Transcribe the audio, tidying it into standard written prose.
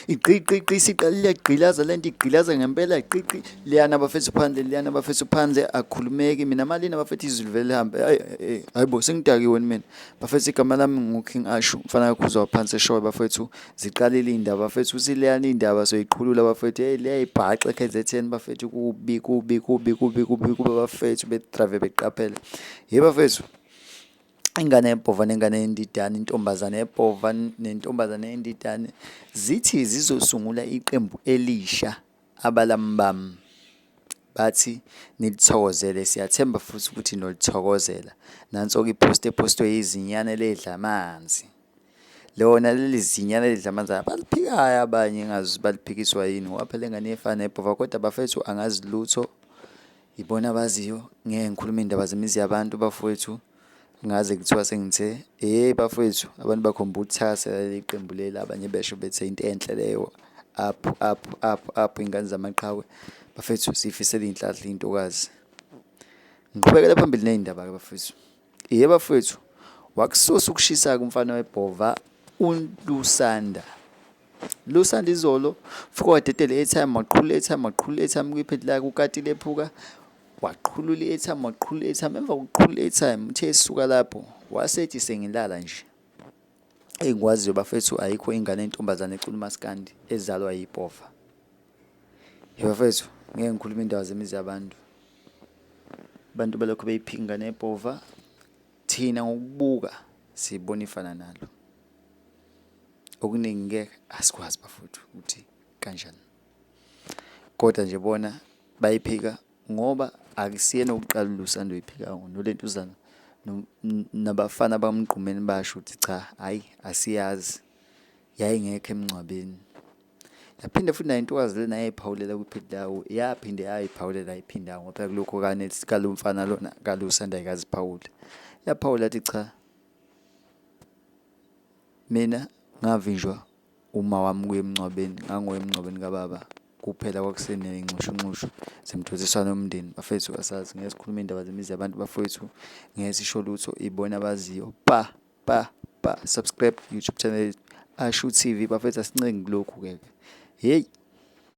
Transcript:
igqi siqalile yagqilaza lento igqilaza ngempela igqi liyana bafethu phandle akukhulumeki mina malini bafethu izulu vele lihambe hayibo sengidakiwe mina bafethu igama lami nguKing Ashu umfana kakhuzwa phansi eshowe bafethu ziqalile indaba bafethu uthi leyana indaba soyiqhulula bafethu liyayibhaxa KZN bafethu kubi bafethu bedrave beqaphela bafethu ingane yeBhova nengane yendidane intombazane yeBhova nentombazane yendidane zithi zizosungula iqembu elisha abalami bami bathi nilithokozele siyathemba futhi ukuthi nolithokozela nanso-ke ipost epostwe yizinyane ledla amanzi lona leli zinyane ledla amanzi baliphikayo abanye engazi baliphikiswa yini ngoba phela ingane yefana yeBhova kodwa bafethu angazi lutho ibona abaziyo ngeke ngikhuluma indaba zemizi yabantu bafowethu ngaze kuthiwa sengithe bafowethu abantu bakhombula ukuthakasela leli qembu leli abanye besho bethe into enhle leyo up ingane zamaqhawe bafethu sifisela inhlanhla intokazi ngiqhubekela phambili nezindaba ke bafethu bafethu wakususa ukushisa kumfana weBhova uLusanda izolo futhi wadedela airtime waqhulula airtime kwiphedla kukati lephuka waqhulula airtime emva kokuqhulula airtime uthe esuka lapho wasethi sengilala nje engikwaziyo bafethu ayikho ingane yentombazane ecula umaskandi ezalwa yiBhova bafethu ngeke ngikhuluma indaba zemizi yabantu abantu balokho beyiphika ingane yeBhova thina ngokubuka sibona ifana nalo okuningi ngeke asikwazi bafuthu ukuthi kanjani kodwa nje bona bayiphika ngoba akusiyena ukuqala uLusanda oyiphikayo nolentuzana nabafana baMgqumeni basho ukuthi cha hayi asiyazi yayingekho emncwabeni yaphinde futhi nayo intokazi lena yayiphawulela kwiphedlawo yaphinde yayiphawulela iphindayo ngoba phela kulokho kanethi kalumfana lona kaLusanda ayikaziphawula yaphawula athi cha mina ngavinjwa uma wami kuye emncwabeni ngangoye emncwabeni kababa kuphela kwakusene inxushunxushu zemthoziswano yomndeni bafethu asazi ngesikhuluma indaba zemizi yabantu bafethu ngesisho lutho ibona abaziyo subscribe YouTube channel Ashu TV bafethu asincengi lokhu ke hey